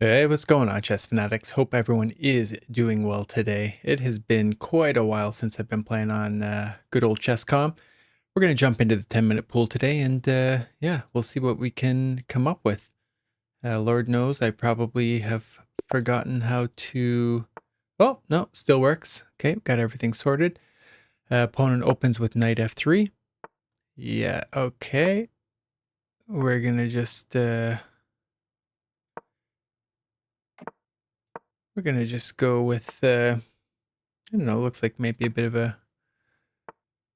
Hey, what's going on, chess fanatics? Hope everyone is doing well today. It has been quite a while since I've been playing on good old Chess.com. We're going to jump into the 10-minute pool today, and yeah, we'll see what we can come up with. Lord knows I probably have forgotten how to... Oh, no, still works. Okay, got everything sorted. Opponent opens with knight f3. Yeah, okay. We're going to just... we're going to just go with... I don't know, looks like maybe a bit of a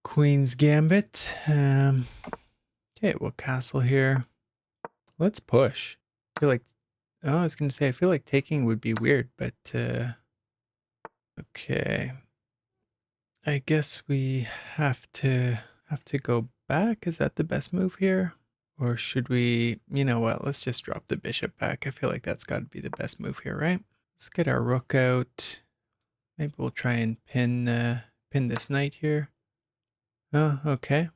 Queen's Gambit. Okay, we'll castle here. Let's push. I feel like, oh, I was going to say, I feel like taking would be weird, but okay. I guess we have to go back. Is that the best move here? Or should we, you know what, let's just drop the bishop back. I feel like that's got to be the best move here, right? Let's get our rook out. Maybe we'll try and pin this knight here. Oh, okay.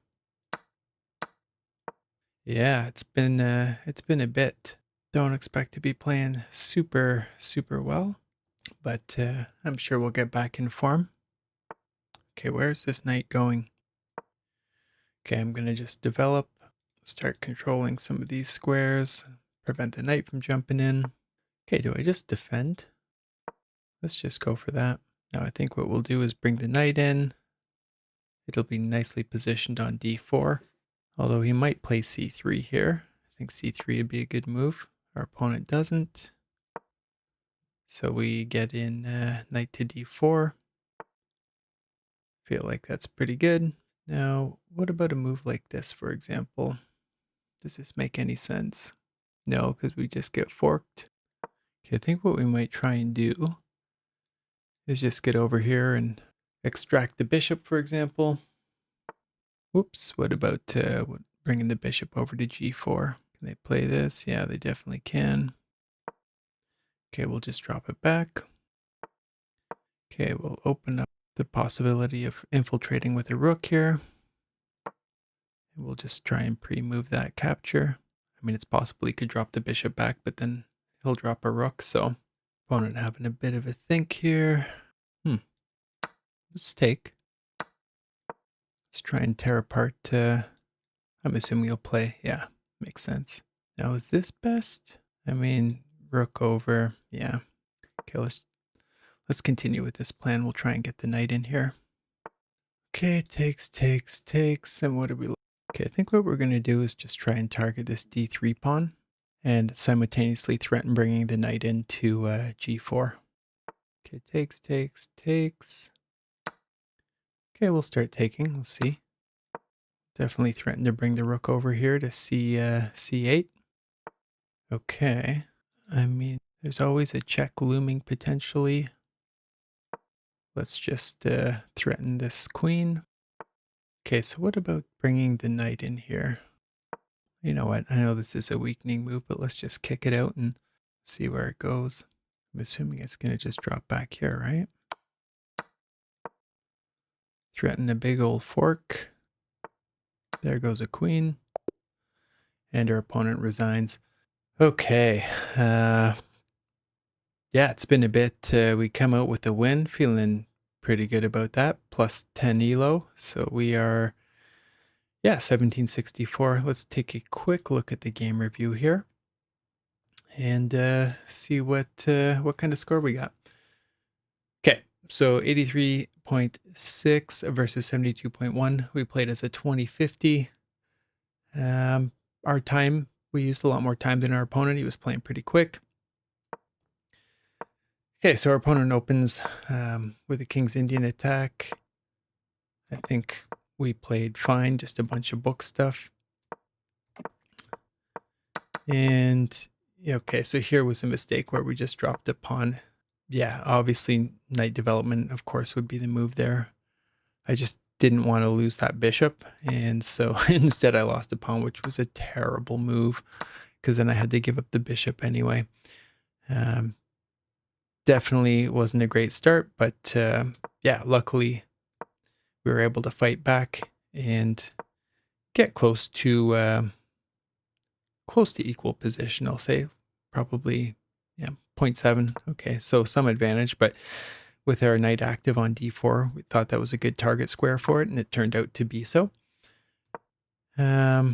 Yeah, it's been a bit. Don't expect to be playing super well, but I'm sure we'll get back in form. Okay, where's this knight going? Okay, I'm gonna just develop, start controlling some of these squares, prevent the knight from jumping in. Okay, do I just defend? Let's just go for that. Now I think what we'll do is bring the knight in. It'll be nicely positioned on d4. Although he might play c3 here. I think c3 would be a good move. Our opponent doesn't. So we get in knight to d4. Feel like that's pretty good. Now, what about a move like this, for example? Does this make any sense? No, because we just get forked. Okay, I think what we might try and do is just get over here and extract the bishop, for example. Whoops, what about bringing the bishop over to g4? Can they play this? Yeah, they definitely can. Okay, we'll just drop it back. Okay, we'll open up the possibility of infiltrating with a rook here. And we'll just try and pre-move that capture. I mean, it's possible he could drop the bishop back, but then he'll drop a rook, so opponent having a bit of a think here. Let's take. Let's try and tear apart. I'm assuming he'll play. Yeah, makes sense. Now, is this best? I mean, rook over. Yeah. Okay, let's continue with this plan. We'll try and get the knight in here. Okay, takes. And what do we look? Okay, I think what we're going to do is just try and target this d3 pawn and simultaneously threaten bringing the knight into g4. Okay, takes. Okay, we'll start taking. We'll see. Definitely threaten to bring the rook over here to c8. Okay. I mean, there's always a check looming potentially. Let's just threaten this queen. Okay, so what about bringing the knight in here? You know what? I know this is a weakening move, but let's just kick it out and see where it goes. I'm assuming it's going to just drop back here, right? Threaten a big old fork. There goes a queen. And our opponent resigns. Okay. Yeah, it's been a bit. We come out with a win. Feeling pretty good about that. Plus 10 elo. So we are, yeah, 1764. Let's take a quick look at the game review here. And see what kind of score we got. Okay, so 83.6 versus 72.1. We played as a 2050. Our time, we used a lot more time than our opponent. He was playing pretty quick. Okay, so our opponent opens with a King's Indian attack. I think we played fine, just a bunch of book stuff. And okay, so here was a mistake where we just dropped a pawn. Yeah, obviously knight development, of course, would be the move there. I just didn't want to lose that bishop. And so instead I lost a pawn, which was a terrible move because then I had to give up the bishop anyway. Definitely wasn't a great start, but yeah, luckily we were able to fight back and get close to equal position. I'll say probably, yeah, 0.7. Okay, so some advantage, but with our knight active on d4, we thought that was a good target square for it, and it turned out to be so. Yeah,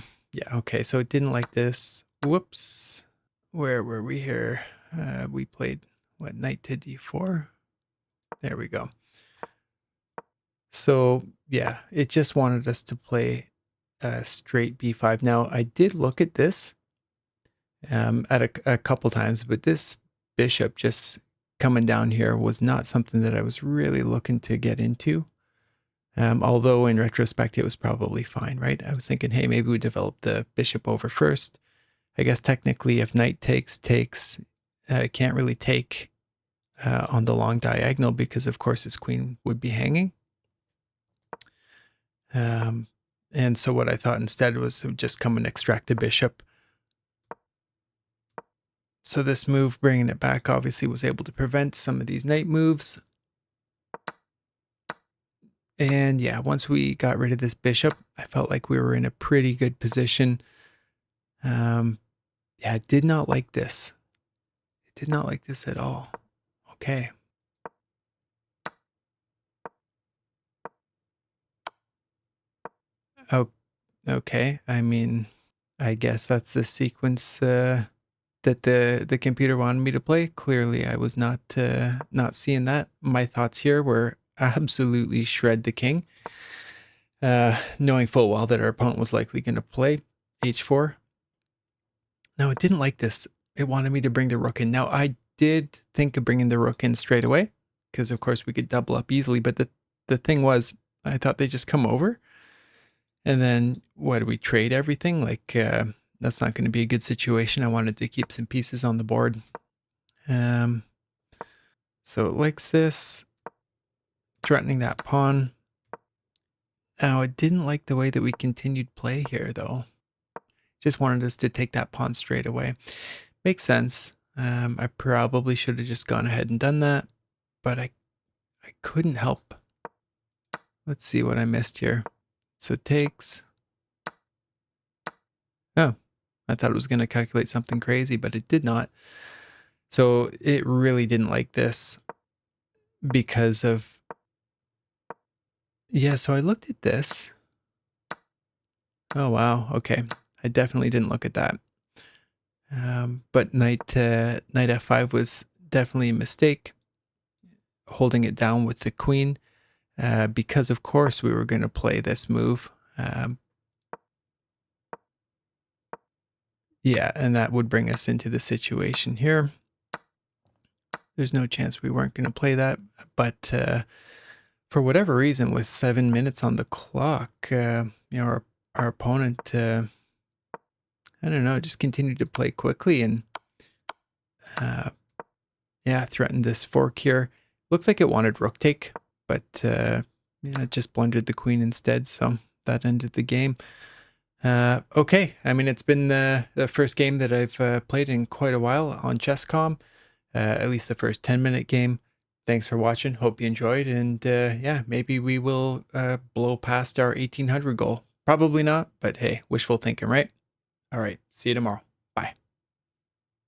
okay, so it didn't like this. Whoops. Where were we here? We played, what, knight to d4? There we go. So, yeah, it just wanted us to play straight b5. Now, I did look at this at a couple times, but this bishop just coming down here was not something that I was really looking to get into. Although in retrospect, it was probably fine, right? I was thinking, hey, maybe we develop the bishop over first. I guess technically if knight takes, it can't really take on the long diagonal because of course his queen would be hanging. And so what I thought instead was to just come and extract the bishop. So this move, bringing it back, obviously was able to prevent some of these knight moves. And yeah, once we got rid of this bishop, I felt like we were in a pretty good position. Yeah, I did not like this. It did not like this at all. Okay. Oh, okay. I mean, I guess that's the sequence that the computer wanted me to play. Clearly, I was not seeing that. My thoughts here were absolutely shred the king, knowing full well that our opponent was likely going to play h4. Now, it didn't like this. It wanted me to bring the rook in. Now, I did think of bringing the rook in straight away because, of course, we could double up easily. But the thing was, I thought they just come over. And then, what, do we trade everything? Like, that's not going to be a good situation. I wanted to keep some pieces on the board. So it likes this, threatening that pawn. Now, it didn't like the way that we continued play here, though. Just wanted us to take that pawn straight away. Makes sense. I probably should have just gone ahead and done that, but I couldn't help. Let's see what I missed here. So takes. Oh, I thought it was going to calculate something crazy, but it did not. So it really didn't like this because of, yeah, so I looked at this. Oh, wow. Okay. I definitely didn't look at that. But knight f5 was definitely a mistake. Holding it down with the queen, because of course we were going to play this move. Yeah, and that would bring us into the situation here. There's no chance we weren't going to play that, but for whatever reason, with 7 minutes on the clock, you know, our opponent, I don't know, just continued to play quickly and, yeah, threatened this fork here. Looks like it wanted rook take, but yeah, it just blundered the queen instead, so that ended the game. Okay, I mean, it's been the first game that I've played in quite a while on Chess.com, at least the first 10-minute game. Thanks for watching. Hope you enjoyed. And yeah, maybe we will blow past our 1800 goal. Probably not, but hey, wishful thinking, right? All right, see you tomorrow.